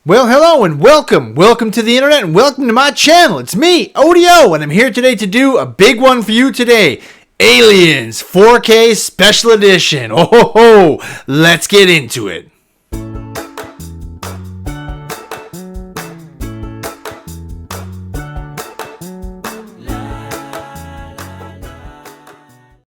Well, hello and welcome. Welcome to the internet and welcome to my channel. It's me, ODO, and I'm here today to do a big one for you today. Aliens 4K Special Edition. Oh, ho, ho. Let's get into it.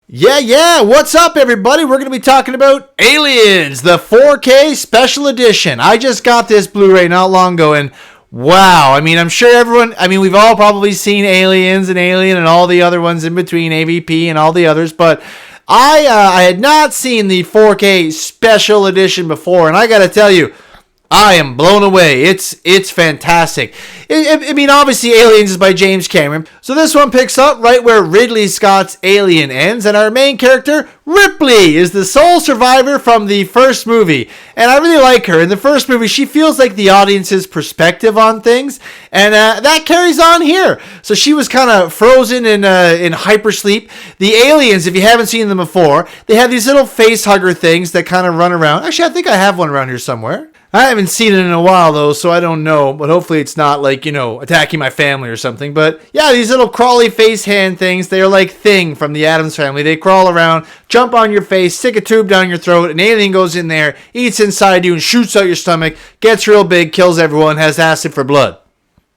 Yeah, what's up everybody? We're going to be talking about Aliens, the 4K Special Edition. I just got this Blu-ray not long ago and wow, I'm sure we've all probably seen Aliens and Alien and all the other ones in between, AVP and all the others, but I had not seen the 4K Special Edition before, and I got to tell you, I am blown away. It's fantastic. Obviously Aliens is by James Cameron. So this one picks up right where Ridley Scott's Alien ends, and our main character, Ripley, is the sole survivor from the first movie. And I really like her. In the first movie, she feels like the audience's perspective on things, and that carries on here. So she was kind of frozen in hypersleep. The aliens, if you haven't seen them before, they have these little face hugger things that kind of run around. Actually, I think I have one around here somewhere. I haven't seen it in a while, though, so I don't know. But hopefully it's not like, attacking my family or something. But yeah, these little crawly face hand things, they're like Thing from the Addams Family. They crawl around, jump on your face, stick a tube down your throat. An alien goes in there, eats inside you, and shoots out your stomach, gets real big, kills everyone, has acid for blood.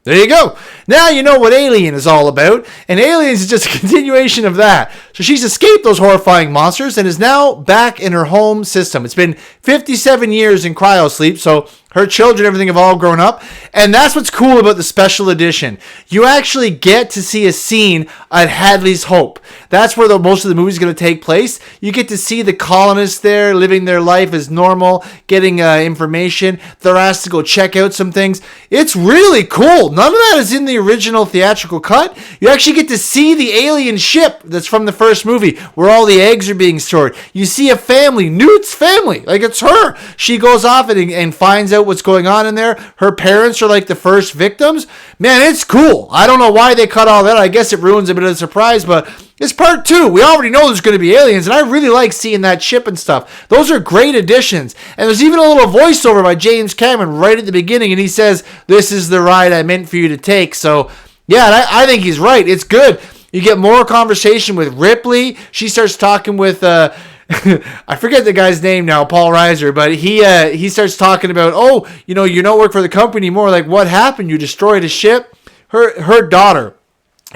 There you go. Now you know what Alien is all about, and Aliens is just a continuation of that. So she's escaped those horrifying monsters and is now back in her home system. It's been 57 years in cryosleep, so her children, everything have all grown up, and that's what's cool about the special edition. You actually get to see a scene at Hadley's Hope. That's where most of the movie is going to take place. You get to see the colonists there living their life as normal, getting information. They're asked to go check out some things. It's really cool. None of that is in the original theatrical cut. You actually get to see the alien ship that's from the first movie, where all the eggs are being stored. You see a family, Newt's family, like it's her. She goes off and finds out what's going on in there. Her parents are like the first victims. Man, it's cool. I don't know why they cut all that. I guess it ruins a bit of the surprise, but it's part 2. We already know there's going to be aliens, and I really like seeing that ship and stuff. Those are great additions. And there's even a little voiceover by James Cameron right at the beginning, and he says, "This is the ride I meant for you to take." So, yeah, I think he's right. It's good. You get more conversation with Ripley. She starts talking with I forget the guy's name now, Paul Reiser, but he starts talking about, you don't work for the company anymore. Like, what happened? You destroyed a ship. Her daughter.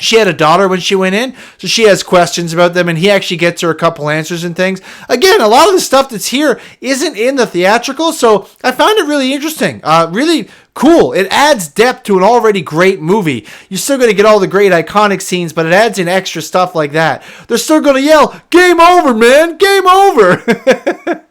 She had a daughter when she went in, so she has questions about them, and he actually gets her a couple answers and things. Again, a lot of the stuff that's here isn't in the theatrical, so I found it really interesting. Really cool. It adds depth to an already great movie. You're still going to get all the great iconic scenes, but it adds in extra stuff like that. They're still going to yell, "Game over, man! Game over!"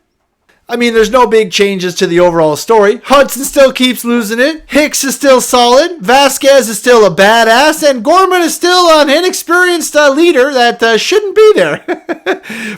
There's no big changes to the overall story. Hudson still keeps losing it. Hicks is still solid. Vasquez is still a badass. And Gorman is still an inexperienced leader that shouldn't be there.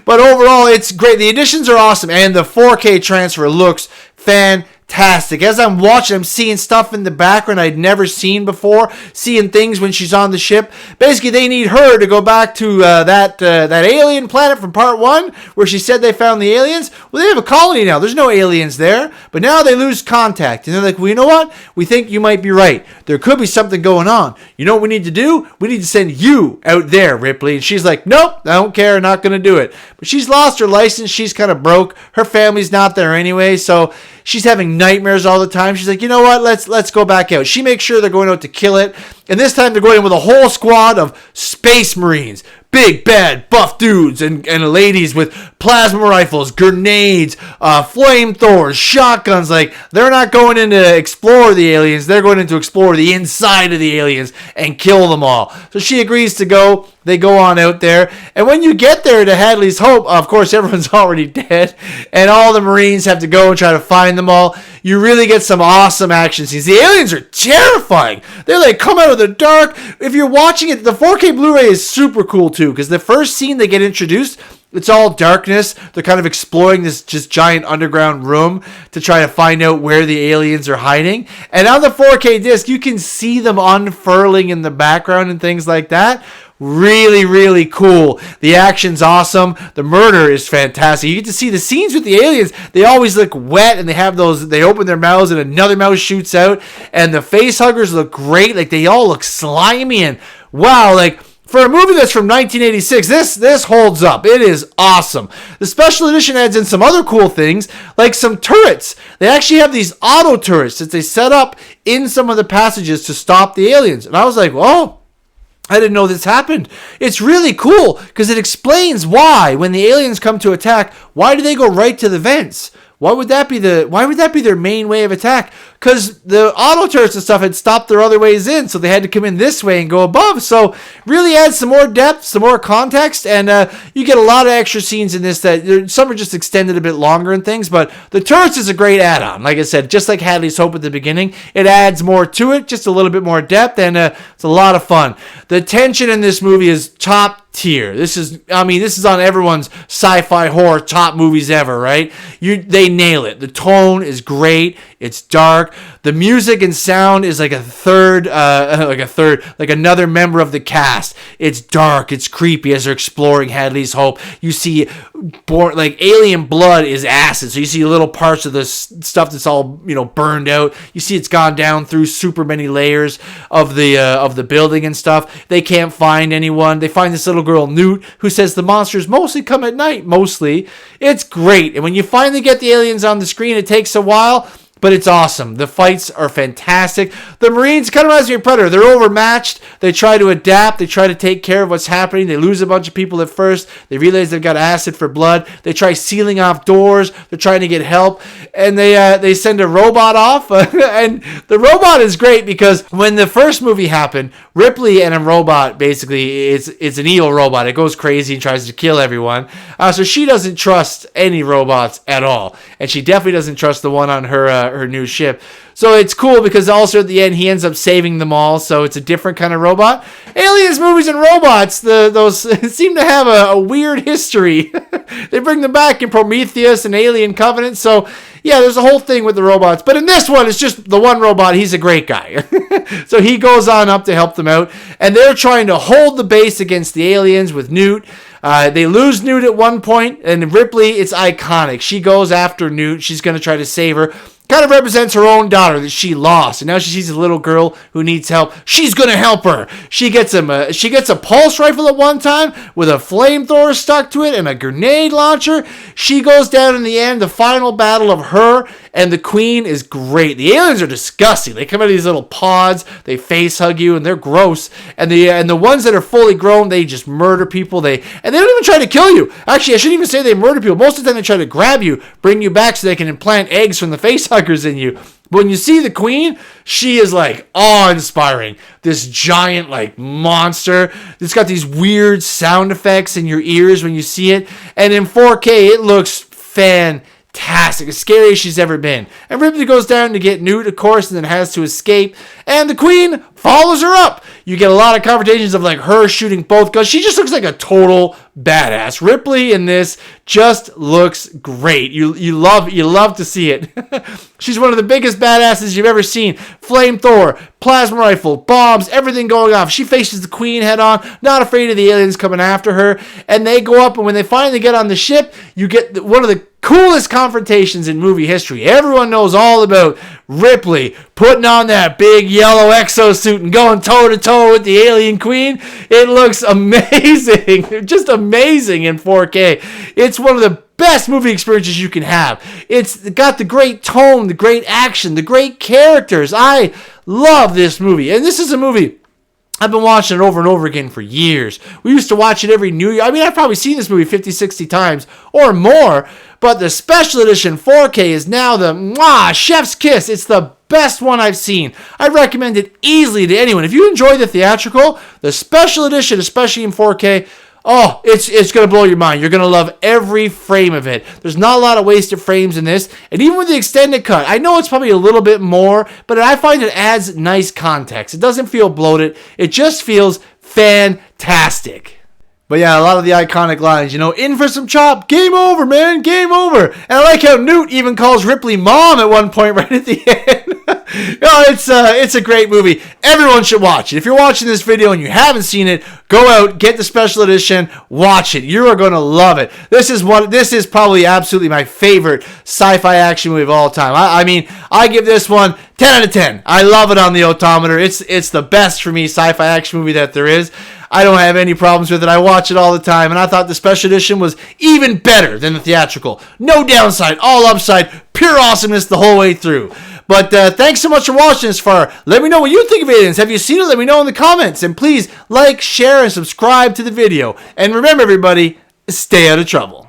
But overall, it's great. The additions are awesome. And the 4K transfer looks fantastic. As I'm watching, I'm seeing stuff in the background I'd never seen before, seeing things when she's on the ship. Basically, they need her to go back to that alien planet from part 1, where she said they found the aliens. Well, they have a colony now. There's no aliens there, but now they lose contact. And they're like, well, you know what? We think you might be right. There could be something going on. You know what we need to do? We need to send you out there, Ripley. And she's like, nope, I don't care. Not going to do it. But she's lost her license. She's kind of broke. Her family's not there anyway, so she's having nightmares all the time. She's like, you know what? Let's go back out. She makes sure they're going out to kill it. And this time they're going in with a whole squad of space marines. Big, bad, buff dudes and ladies with plasma rifles, grenades, flamethrowers, shotguns. Like, they're not going in to explore the aliens. They're going in to explore the inside of the aliens and kill them all. So she agrees to go. They go on out there. And when you get there to Hadley's Hope, of course, everyone's already dead. And all the Marines have to go and try to find them all. You really get some awesome action scenes. The aliens are terrifying. They like come out of the dark. If you're watching it, the 4K Blu-ray is super cool too, because the first scene they get introduced, it's all darkness. They're kind of exploring this just giant underground room to try to find out where the aliens are hiding. And on the 4K disc, you can see them unfurling in the background and things like that. really, really cool. The action's awesome. The murder is fantastic. You get to see the scenes with the aliens. They always look wet, and they open their mouths and another mouse shoots out, and the face huggers look great. Like, they all look slimy, and wow, like, for a movie that's from 1986, this holds up. It is awesome. The special edition adds in some other cool things, like some turrets. They actually have these auto turrets that they set up in some of the passages to stop the aliens. And I was like, oh, I didn't know this happened. It's really cool because it explains why, when the aliens come to attack, why do they go right to the vents? Why would that be their main way of attack? Because the auto turrets and stuff had stopped their other ways in, so they had to come in this way and go above. So really adds some more depth, some more context, and you get a lot of extra scenes in this that some are just extended a bit longer and things. But the turrets is a great add-on. Like I said, just like Hadley's Hope at the beginning, it adds more to it, just a little bit more depth, and it's a lot of fun. The tension in this movie is top tier. This is on everyone's sci-fi horror top movies ever, right? They nail it. The tone is great. It's dark. The music and sound is like another member of the cast. It's dark. It's creepy as they're exploring Hadley's Hope. You see, alien blood is acid, so you see little parts of the stuff that's all burned out. You see it's gone down through super many layers of the building and stuff. They can't find anyone. They find this little girl Newt who says the monsters mostly come at night. Mostly, it's great. And when you finally get the aliens on the screen, it takes a while. But it's awesome. The fights are fantastic. The Marines kind of reminds me of Predator. They're overmatched. They try to adapt. They try to take care of what's happening. They lose a bunch of people at first. They realize they've got acid for blood. They try sealing off doors. They're trying to get help. And they send a robot off. And the robot is great because when the first movie happened, Ripley and a robot, basically, it's an evil robot. It goes crazy and tries to kill everyone. So she doesn't trust any robots at all. And she definitely doesn't trust the one on her new ship. So it's cool because also at the end he ends up saving them all, so it's a different kind of robot. Aliens movies and robots, those seem to have a weird history. They bring them back in Prometheus and Alien Covenant, so yeah, there's a whole thing with the robots. But in this one, it's just the one robot. He's a great guy. So he goes on up to help them out, and they're trying to hold the base against the aliens with Newt. They lose Newt at one point, and Ripley, it's iconic. She goes after Newt. She's going to try to save her. Kind of represents her own daughter that she lost, and now she sees a little girl who needs help. She's gonna help her. She gets a pulse rifle at one time with a flamethrower stuck to it and a grenade launcher. She goes down in the end. The final battle of her and the Queen is great. The aliens are disgusting. They come out of these little pods. They face hug you, and they're gross. And the ones that are fully grown, they just murder people. They don't even try to kill you. Actually, I shouldn't even say they murder people. Most of the time, they try to grab you, bring you back so they can implant eggs from the face huggers in you. But when you see the Queen, she is like awe-inspiring. This giant like monster. It's got these weird sound effects in your ears when you see it. And in 4K, it looks fantastic. As scary as she's ever been. And Ripley goes down to get Newt, of course, and then has to escape. And the Queen follows her up. You get a lot of confrontations of like her shooting both guns. She just looks like a total badass. Ripley in this just looks great. You love to see it. She's one of the biggest badasses you've ever seen. Flamethrower, plasma rifle, bombs, everything going off. She faces the Queen head on, not afraid of the aliens coming after her. And they go up, and when they finally get on the ship, you get one of the coolest confrontations in movie history. Everyone knows all about Ripley putting on that big yellow exosuit and going toe-to-toe with the alien Queen. It looks amazing. Just amazing in 4K. It's one of the best movie experiences you can have. It's got the great tone, the great action, the great characters. I love this movie. And this is a movie I've been watching it over and over again for years. We used to watch it every New Year. I mean, I've probably seen this movie 50, 60 times or more. But the special edition 4K is now the chef's kiss. It's the best one I've seen. I recommend it easily to anyone. If you enjoy the theatrical, the special edition, especially in 4K, oh, it's going to blow your mind. You're going to love every frame of it. There's not a lot of wasted frames in this. And even with the extended cut, I know it's probably a little bit more, but I find it adds nice context. It doesn't feel bloated. It just feels fantastic. But yeah, a lot of the iconic lines, in for some chop, game over, man, game over. And I like how Newt even calls Ripley mom at one point right at the end. it's a great movie. Everyone should watch it. If you're watching this video and you haven't seen it, go out, get the special edition, watch it. You are going to love it. This is probably absolutely my favorite sci-fi action movie of all time. I mean, I give this one 10 out of 10. I love it on the odometer. It's the best for me sci-fi action movie that there is. I don't have any problems with it. I watch it all the time, and I thought the special edition was even better than the theatrical. No downside, all upside, pure awesomeness the whole way through. But thanks so much for watching this far. Let me know what you think of Aliens. Have you seen it? Let me know in the comments. And please like, share, and subscribe to the video. And remember, everybody, stay out of trouble.